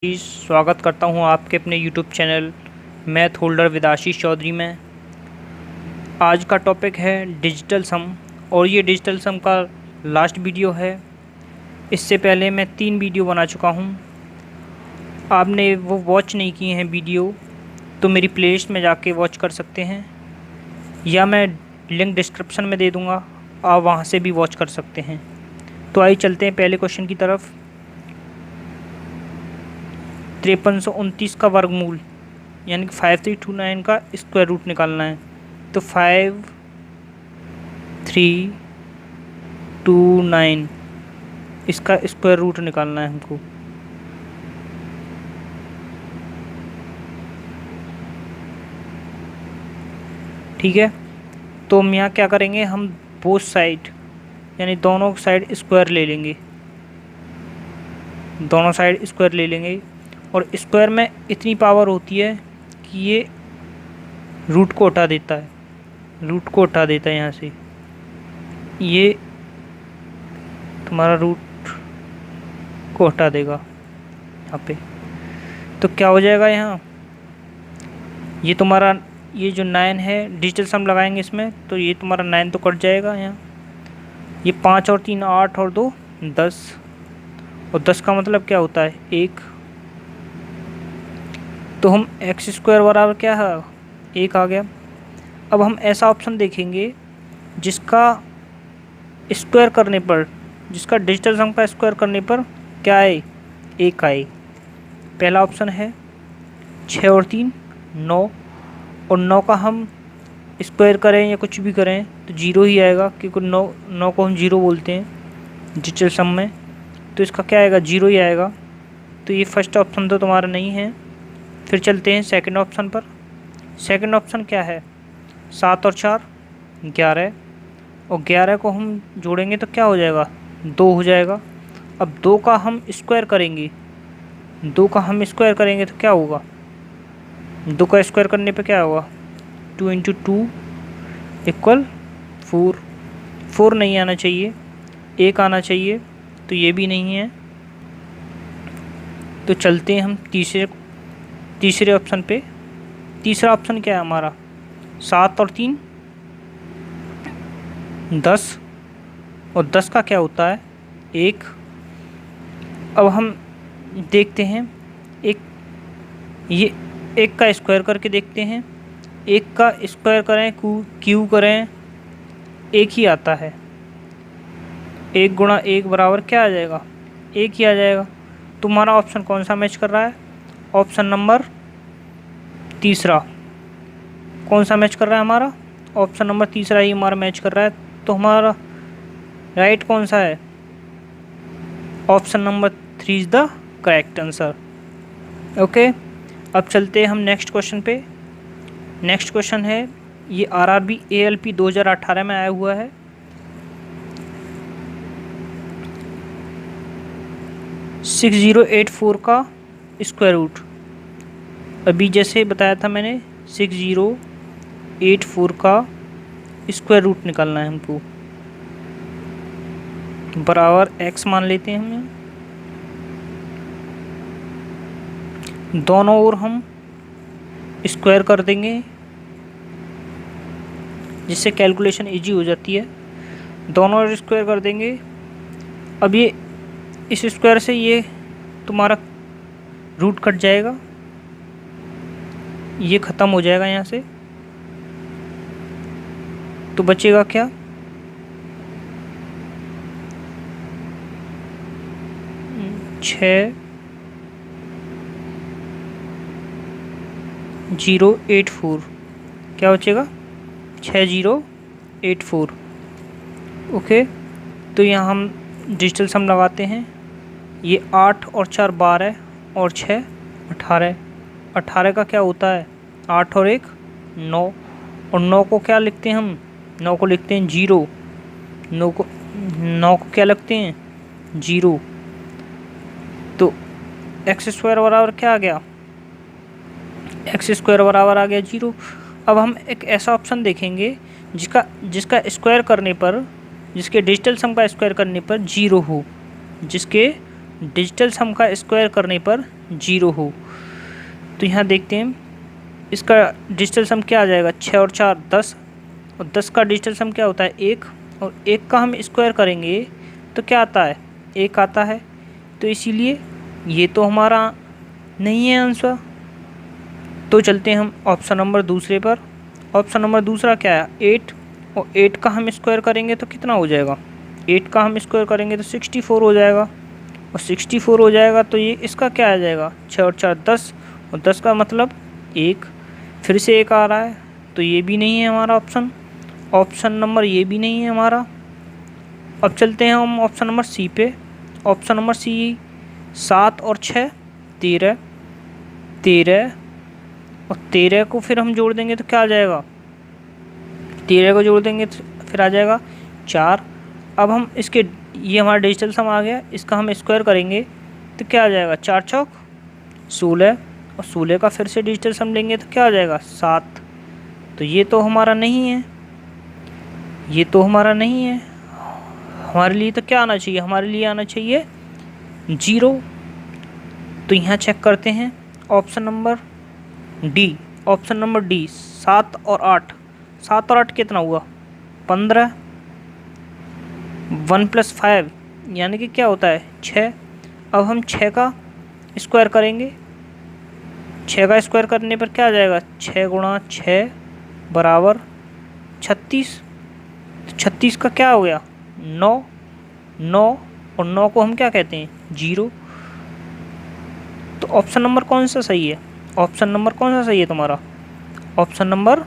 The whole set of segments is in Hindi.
स्वागत करता हूं आपके अपने YouTube channel math holder with Ashish Chaudhary में। आज का टॉपिक है डिजिटल सम और ये डिजिटल सम का लास्ट वीडियो है। इससे पहले मैं 3 वीडियो बना चुका हूं। आपने वो वॉच नहीं किए हैं वीडियो तो मेरी प्लेलिस्ट में जाके वॉच कर सकते हैं, या मैं लिंक डिस्क्रिप्शन में दे दूँगा, आप वहाँ से भी वॉच कर सकते हैं। तो आइए चलते हैं पहले क्वेश्चन की तरफ। 5329 का वर्गमूल यानी कि 5329 का स्क्वायर रूट निकालना है। तो 5329 इसका स्क्वायर रूट निकालना है हमको। ठीक है, तो हम यहाँ क्या करेंगे, हम बोथ साइड यानी दोनों साइड स्क्वायर ले लेंगे, दोनों साइड स्क्वायर ले लेंगे। और स्क्वायर में इतनी पावर होती है कि ये रूट को हटा देता है, रूट को हटा देता है यहाँ से, ये तुम्हारा रूट को हटा देगा यहाँ पे। तो क्या हो जाएगा यहाँ, ये तुम्हारा ये जो 9 है, डिजिटल सम लगाएंगे इसमें तो ये तुम्हारा 9 तो कट जाएगा यहाँ। ये 5 और 3 8 और 2 10, और 10 का मतलब क्या होता है 1। तो हम एक्स स्क्वायर बराबर क्या है 1 आ गया। अब हम ऐसा ऑप्शन देखेंगे जिसका स्क्वायर करने पर, जिसका डिजिटल सम का स्क्वायर करने पर क्या आए 1 आए। पहला ऑप्शन है 6 और 3 9, और 9 का हम स्क्वायर करें या कुछ भी करें तो 0 ही आएगा, क्योंकि 9 को हम 0 बोलते हैं डिजिटल सम में, तो इसका क्या आएगा 0 ही आएगा। तो ये फर्स्ट ऑप्शन तो तुम्हारा नहीं है। फिर चलते हैं सेकंड ऑप्शन पर। सेकंड ऑप्शन क्या है 7 और 4 11, और 11 को हम जोड़ेंगे तो क्या हो जाएगा 2 हो जाएगा। अब 2 का हम स्क्वायर करेंगे, 2 का हम स्क्वायर करेंगे तो क्या होगा, 2 का स्क्वायर करने पे क्या होगा 2 × 2 = 4। 4 नहीं आना चाहिए, 1 आना चाहिए, तो ये भी नहीं है। तो चलते हैं हम तीसरे ऑप्शन पे। तीसरा ऑप्शन क्या है हमारा 7 और 3 10, और 10 का क्या होता है 1। अब हम देखते हैं ये 1 का स्क्वायर करके देखते हैं। 1 का स्क्वायर करें क्यू करें 1 ही आता है, 1 × 1 बराबर क्या आ जाएगा 1 ही आ जाएगा। तुम्हारा ऑप्शन कौन सा मैच कर रहा है, ऑप्शन नंबर तीसरा। कौन सा मैच कर रहा है हमारा, ऑप्शन नंबर तीसरा ही हमारा मैच कर रहा है। तो हमारा राइट कौन सा है, option number 3 is the correct answer. Okay, अब चलते हैं हम नेक्स्ट क्वेश्चन पे। नेक्स्ट क्वेश्चन है, ये RRB ALP 2018 में आया हुआ है। सिक्स 6084 का स्क्वायर रूट, अभी जैसे बताया था मैंने 6084 का स्क्वायर रूट निकालना है हमको। बराबर x मान लेते हैं हम, दोनों ओर हम स्क्वायर कर देंगे जिससे कैलकुलेशन इजी हो जाती है। दोनों ओर स्क्वायर कर देंगे। अब ये इस स्क्वायर से ये तुम्हारा रूट कट जाएगा, ये ख़त्म हो जाएगा यहाँ से, तो बचेगा क्या 6084, क्या बचेगा 6084। ओके, तो यहाँ हम डिजिटल सम लगाते हैं। ये 8 और 4 12 और 6 18। 18 का क्या होता है 8 और 1 9, और 9 को क्या लिखते हैं हम, 9 को लिखते हैं 0। 9 को क्या लिखते हैं 0। तो एक्स स्क्वायर बराबर क्या आ गया, एक्स स्क्वायर बराबर आ गया 0। अब हम एक ऐसा ऑप्शन देखेंगे जिसका स्क्वायर करने पर, जिसके डिजिटल सम का स्क्वायर करने पर 0 हो, जिसके डिजिटल सम का स्क्वायर करने पर 0 हो। तो यहाँ देखते हैं इसका डिजिटल सम क्या आ जाएगा, 6 और 4 10, और 10 का डिजिटल सम क्या होता है 1, और 1 का हम स्क्वायर करेंगे तो क्या आता है 1 आता है। तो इसीलिए ये तो हमारा नहीं है आंसर। तो चलते हैं हम ऑप्शन नंबर दूसरे पर। ऑप्शन नंबर दूसरा क्या है 8, और 8 का हम स्क्वायर करेंगे तो कितना हो जाएगा, 8 का हम स्क्वायर करेंगे तो 64 हो जाएगा, और 64 हो जाएगा तो ये इसका क्या आ जाएगा 6 और 4 10, और 10 का मतलब 1, फिर से 1 आ रहा है तो ये भी नहीं है हमारा ऑप्शन। ऑप्शन नंबर ये भी नहीं है हमारा। अब चलते हैं हम ऑप्शन नंबर सी पे। ऑप्शन नंबर सी 7 और 6 13, 13 और 13 को फिर हम जोड़ देंगे तो क्या आ जाएगा, 13 को जोड़ देंगे तो फिर आ जाएगा 4। अब हम इसके ये हमारा डिजिटल सम आ गया, इसका हम स्क्वायर करेंगे तो क्या आ जाएगा 4 चौक 16, और 16 का फिर से डिजिटल सम लेंगे तो क्या आ जाएगा 7। तो ये तो हमारा नहीं है, ये तो हमारा नहीं है। हमारे लिए तो क्या आना चाहिए, हमारे लिए आना चाहिए 0। तो यहाँ चेक करते हैं option number D. Option number D 7 और 8, 7 और 8 कितना हुआ 15, 1 + 5 यानी कि क्या होता है 6। अब हम 6 का स्क्वायर करेंगे, 6 का स्क्वायर करने पर क्या आ जाएगा 6 × 6 बराबर 36। तो 36 का क्या हो गया 9, 9 और 9 को हम क्या कहते हैं 0। तो ऑप्शन नंबर कौन सा सही है, ऑप्शन नंबर कौन सा सही है तुम्हारा, option number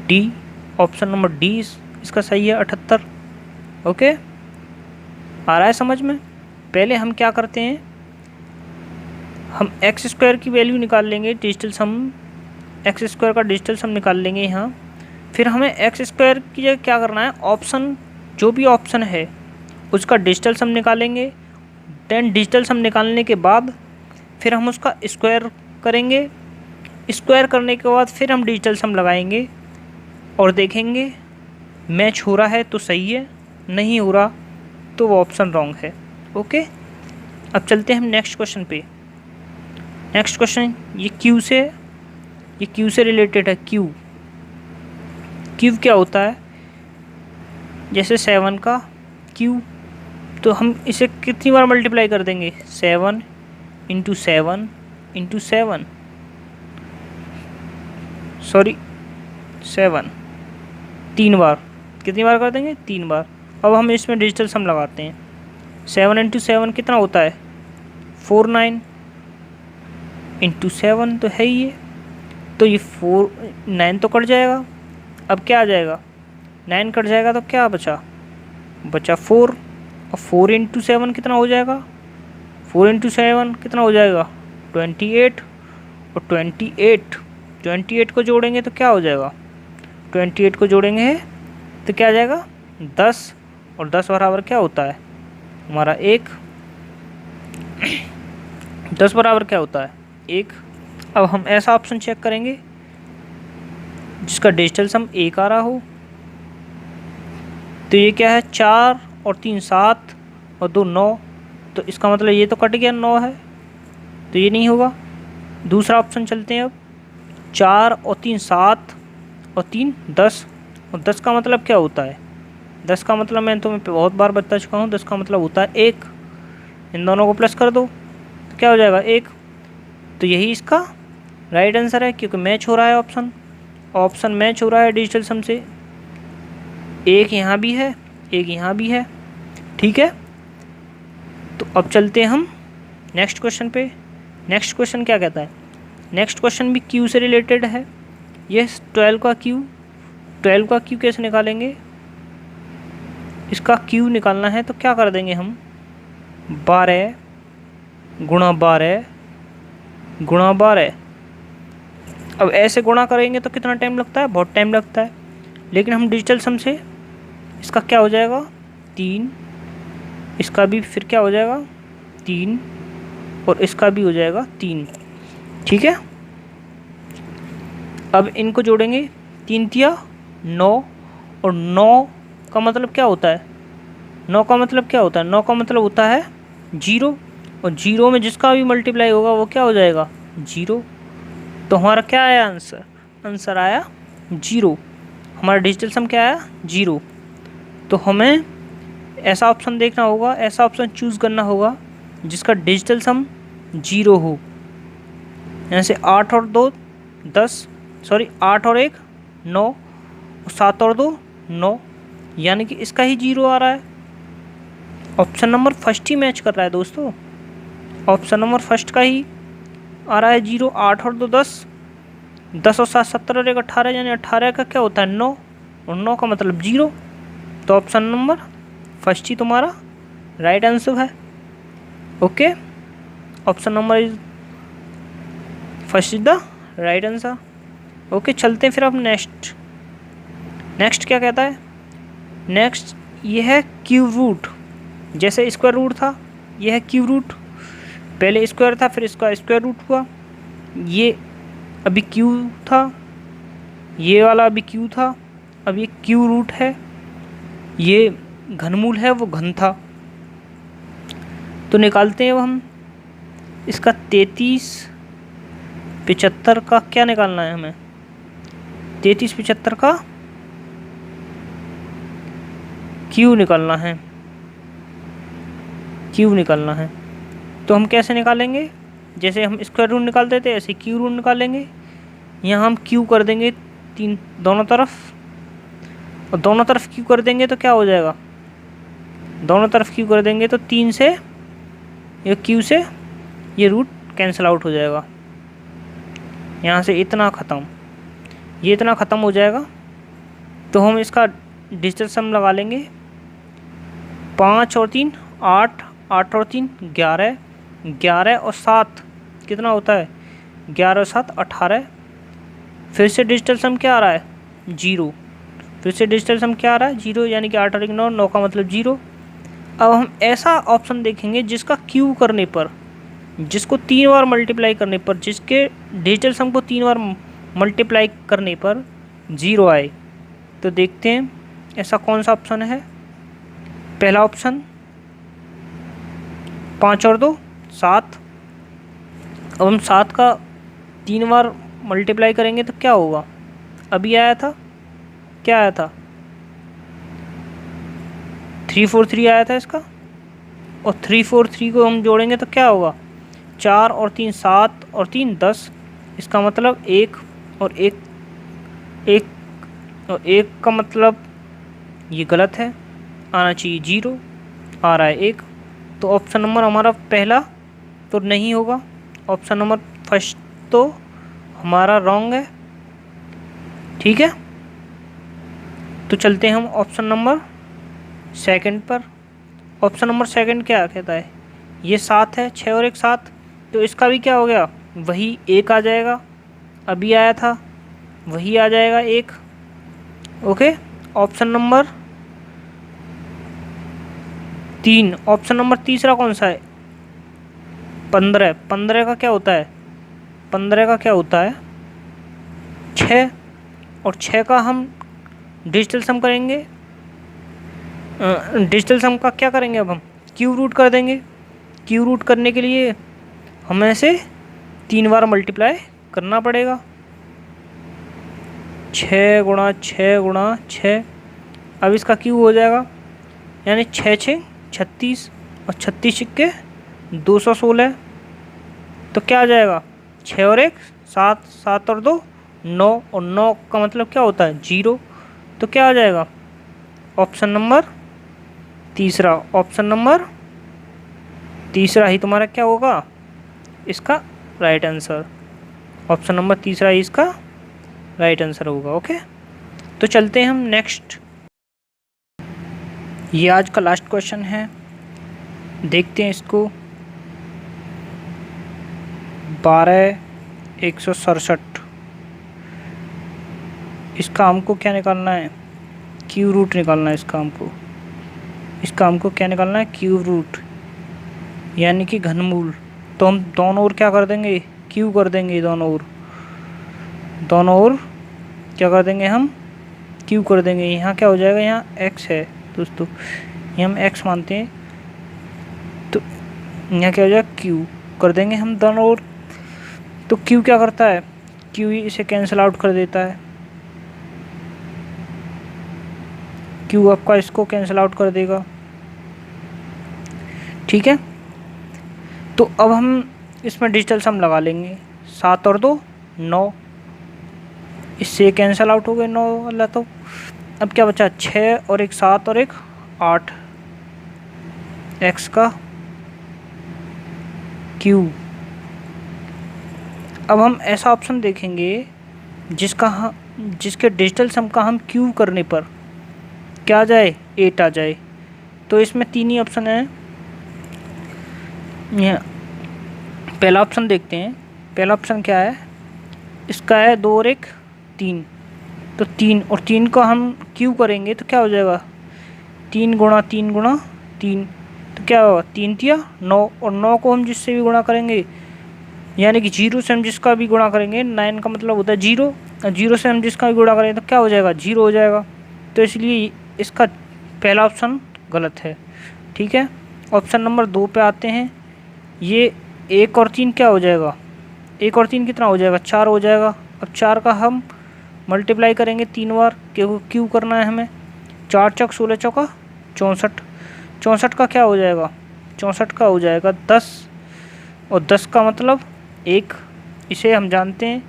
D. Option number D इसका सही है 78। ओके, आ रहा है समझ में। पहले हम क्या करते हैं, हम एक्स स्क्वायर की वैल्यू निकाल लेंगे, डिजिटल सम एक्स स्क्वायर का डिजिटल सम निकाल लेंगे यहाँ। फिर हमें एक्स स्क्वायर की जगह क्या करना है, ऑप्शन जो भी ऑप्शन है उसका डिजिटल सम निकालेंगे। देन डिजिटल सम निकालने के बाद फिर हम उसका स्क्वायर करेंगे। स्क्वायर करने के बाद फिर हम डिजिटल सम लगाएंगे और देखेंगे मैच हो रहा है तो सही है, नहीं हो रहा तो वो ऑप्शन रॉन्ग है। ओके, अब चलते हैं हम नेक्स्ट क्वेश्चन पे। नेक्स्ट क्वेश्चन ये क्यू से रिलेटेड है। क्यू क्या होता है, जैसे 7 का क्यू, तो हम इसे कितनी बार मल्टीप्लाई कर देंगे 7 × 7 × 7, सॉरी 7 3 बार, कितनी बार कर देंगे 3 बार। अब हम इसमें डिजिटल सम लगाते हैं, 7 × 7 कितना होता है 49 × 7 तो है ही ये, तो ये 9 तो कट जाएगा। अब क्या आ जाएगा 9 कट जाएगा तो क्या बचा 4, और 4 × 7 कितना हो जाएगा, 4 × 7 कितना हो जाएगा 28, और 28 को जोड़ेंगे तो क्या हो जाएगा, 28 को जोड़ेंगे तो क्या आ जाएगा 10, और 10 बराबर क्या होता है हमारा 1, 10 बराबर क्या होता है 1। अब हम ऐसा ऑप्शन चेक करेंगे जिसका डिजिटल सम 1 आ रहा हो। तो ये क्या है 4 और 3 7 और 2 9, तो इसका मतलब ये तो कट गया 9 है, तो ये नहीं होगा। दूसरा ऑप्शन चलते हैं अब, 4 और 3 7 और 3 10, और 10 का मतलब क्या होता है, 10 का मतलब मैं तुम्हें बहुत बार बता चुका हूँ, 10 का मतलब होता है 1। इन दोनों को प्लस कर दो तो क्या हो जाएगा 1। तो यही इसका राइट आंसर है, क्योंकि मैच हो रहा है ऑप्शन मैच हो रहा है डिजिटल सम से। 1 यहाँ भी है, 1 यहाँ भी है, ठीक है। तो अब चलते हैं हम नेक्स्ट क्वेश्चन पे। नेक्स्ट क्वेश्चन क्या कहता है, नेक्स्ट क्वेश्चन भी क्यू से रिलेटेड है। ये 12 का क्यू कैसे निकालेंगे, इसका क्यू निकालना है तो क्या कर देंगे हम 12 × 12 × 12। अब ऐसे गुणा करेंगे तो कितना टाइम लगता है, बहुत टाइम लगता है, लेकिन हम डिजिटल सम से इसका क्या हो जाएगा 3, इसका भी फिर क्या हो जाएगा 3, और इसका भी हो जाएगा 3, ठीक है। अब इनको जोड़ेंगे 3 × 9, और 9 का मतलब क्या होता है, 9 का मतलब क्या होता है, 9 का मतलब होता है जीरो, और जीरो में जिसका भी मल्टीप्लाई होगा वो क्या हो जाएगा, जीरो। तो हमारा क्या आया आंसर, आंसर आया जीरो। हमारा डिजिटल सम क्या आया, जीरो। तो हमें ऐसा ऑप्शन देखना होगा, ऐसा ऑप्शन चूज़ करना होगा जिसका डिजिटल सम जीरो हो। यहाँ से 8 और 2 10, सॉरी 8 और 1 9, और 7 और 2 9, यानी कि इसका ही जीरो आ रहा है। ऑप्शन नंबर फर्स्ट ही मैच कर रहा है दोस्तों, ऑप्शन नंबर फर्स्ट का ही आ रहा है जीरो। 8 और 2 10, 10 और 7 17 और 1 18, यानी 18 का क्या होता है 9, और 9 का मतलब जीरो। तो ऑप्शन नंबर फर्स्ट ही तुम्हारा राइट आंसर है। Okay, option number is first is the right answer. Okay, चलते हैं फिर अब नेक्स्ट। नेक्स्ट क्या कहता है, नेक्स्ट ये है क्यूब रूट। जैसे स्क्वायर रूट था, ये है क्यूब रूट। पहले स्क्वायर था, फिर इसका स्क्वायर रूट हुआ। ये अभी क्यू था, ये वाला अभी क्यू था, अब ये क्यू रूट है। ये घनमूल है, वो घन था। तो निकालते हैं अब हम इसका 33 75 का क्या निकालना है हमें, 33 75 का क्यू निकालना है, क्यू निकालना है। तो हम कैसे निकालेंगे, जैसे हम स्क्वायर रूट निकालते थे ऐसे क्यू रूट निकालेंगे। यहाँ हम क्यू कर देंगे 3 दोनों तरफ, और दोनों तरफ क्यू कर देंगे तो क्या हो जाएगा, दोनों तरफ क्यू कर देंगे तो 3 से ये क्यू से ये रूट कैंसिल आउट हो जाएगा। यहाँ से इतना ख़त्म, ये इतना ख़त्म हो जाएगा। तो हम इसका डिजिटल सम लगा लेंगे। 5 और 3 8, 8 और 3 11, 11 और 7 कितना होता है, 11 और 7 18। फिर से डिजिटल सम क्या आ रहा है, जीरो। फिर से डिजिटल सम क्या आ रहा है, जीरो, यानी कि 8 और 1 9, 9 का मतलब जीरो। अब हम ऐसा ऑप्शन देखेंगे जिसका क्यू करने पर, जिसको 3 बार मल्टीप्लाई करने पर, जिसके डिजिटल सम को 3 बार मल्टीप्लाई करने पर जीरो आए। तो देखते हैं ऐसा कौन सा ऑप्शन है। पहला ऑप्शन 5 और 2 7। अब हम 7 का 3 बार मल्टीप्लाई करेंगे तो क्या होगा, अभी आया था, क्या आया था 343 आया था इसका, और 343 को हम जोड़ेंगे तो क्या होगा, 4 और 3 7 और 3 10। इसका मतलब 1 और 1 1 और 1 का मतलब ये गलत है, आना चाहिए जीरो, आ रहा है 1। तो ऑप्शन नंबर हमारा पहला तो नहीं होगा, ऑप्शन नंबर फर्स्ट तो हमारा रॉन्ग है। ठीक है, तो चलते हैं हम ऑप्शन नंबर सेकंड पर। ऑप्शन नंबर सेकंड क्या कहता है, ये 7 है, 6 और 1 7, तो इसका भी क्या हो गया, वही 1 आ जाएगा, अभी आया था वही आ जाएगा 1। Okay, option number 3, option number तीसरा कौन सा है, 15। 15 का क्या होता है, 15 का क्या होता है 6, और 6 का हम डिजिटल सम करेंगे। डिजिटल सम का क्या करेंगे, अब हम क्यूब रूट कर देंगे। क्यूब रूट करने के लिए हमें से 3 बार मल्टीप्लाई करना पड़ेगा, 6 गुणा 6 गुणा 6। अब इसका क्यूब हो जाएगा, यानी 6 6 36, और 36 सिक्के 216। तो क्या आ जाएगा, 6 और 1 7, 7 और 2 9, और 9 का मतलब क्या होता है जीरो। तो क्या आ जाएगा, ऑप्शन नंबर तीसरा, ऑप्शन नंबर तीसरा ही तुम्हारा क्या होगा, इसका राइट आंसर। ऑप्शन नंबर तीसरा ही इसका राइट आंसर होगा। ओके, तो चलते हैं हम नेक्स्ट। ये आज का लास्ट क्वेश्चन है, देखते हैं इसको। 12,167, इसका हमको क्या निकालना है, क्यूब रूट निकालना है इसका हमको। इसका हमको क्या निकालना है, क्यूब रूट, यानी कि घनमूल। तो हम दोनों ओर क्या कर देंगे, क्यूब कर देंगे, दोनों ओर, दोनों ओर क्या कर देंगे हम, क्यूब कर देंगे। यहाँ क्या हो जाएगा, यहाँ x है दोस्तों, ये हम x मानते हैं। तो यहाँ क्या हो जाएगा क्यू, कर देंगे हम दोनों ओर। तो क्यू क्या करता है, क्यू ही इसे कैंसिल आउट कर देता है, क्यू आपका इसको कैंसिल आउट कर देगा। ठीक है, तो अब हम इसमें डिजिटल सम लगा लेंगे, 7 और 2 9, इससे कैंसिल आउट हो गए 9 वाला। तो अब क्या बचा, 6 और 1 7 और 1 8, एक्स का क्यू। अब हम ऐसा ऑप्शन देखेंगे जिसके डिजिटल सम का हम क्यू करने पर क्या आ जाए, 8 आ जाए। तो इसमें 3 ही ऑप्शन है। पहला ऑप्शन देखते हैं, पहला ऑप्शन क्या है, इसका है 2 और 1 3, तो 3 और 3 को हम क्यू करेंगे तो क्या हो जाएगा, 3 गुणा 3 गुणा 3, तो क्या होगा 3 तिया 9, और 9 को हम जिससे भी गुणा करेंगे, यानी कि 0 से हम जिसका भी गुणा करेंगे, 9 का मतलब होता है 0, और 0 से हम जिसका भी गुणा करेंगे तो क्या हो जाएगा, 0 हो जाएगा। तो इसलिए इसका पहला ऑप्शन गलत है। ठीक है, ऑप्शन नंबर 2 पे आते हैं। ये 1 और 3 क्या हो जाएगा, 1 और 3 कितना हो जाएगा, 4 हो जाएगा। अब 4 का हम मल्टीप्लाई करेंगे 3 बार, क्यों करना है हमें, 4 चौक 16 चौका 64, 64 का क्या हो जाएगा, 64 का हो जाएगा 10, और 10 का मतलब 1, इसे हम जानते हैं,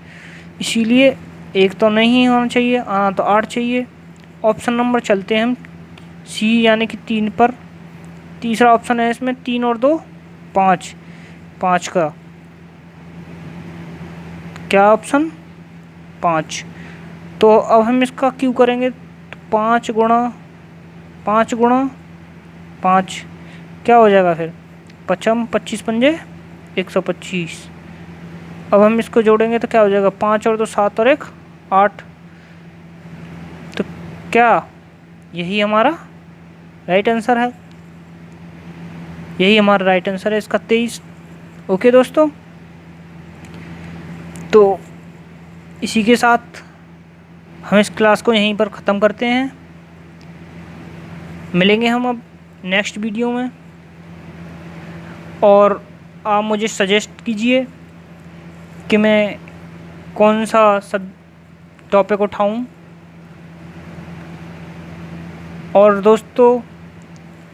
इसीलिए 1 तो नहीं होना चाहिए, तो 8 चाहिए। ऑप्शन नंबर चलते हैं हम सी यानी कि 3 पर। तीसरा ऑप्शन है इसमें 3 और 2 5, 5 का क्या ऑप्शन 5। तो अब हम इसका क्यू करेंगे तो 5 गुणा 5 गुणा 5 क्या हो जाएगा फिर, 55 25 पंजे 125। अब हम इसको जोड़ेंगे तो क्या हो जाएगा, 5 और 2 7 और 1 8। तो क्या यही हमारा राइट आंसर है, यही हमारा राइट आंसर है इसका 23। ओके दोस्तों, तो इसी के साथ हम इस क्लास को यहीं पर ख़त्म करते हैं। मिलेंगे हम अब नेक्स्ट वीडियो में, और आप मुझे सजेस्ट कीजिए कि मैं कौन सा सब टॉपिक उठाऊं। और दोस्तों,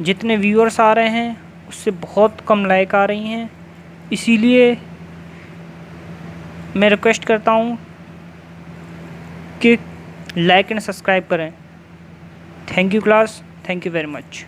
जितने व्यूअर्स आ रहे हैं उससे बहुत कम लाइक आ रही हैं, इसीलिए मैं रिक्वेस्ट करता हूं कि लाइक एंड सब्सक्राइब करें। Thank you class, thank you very much.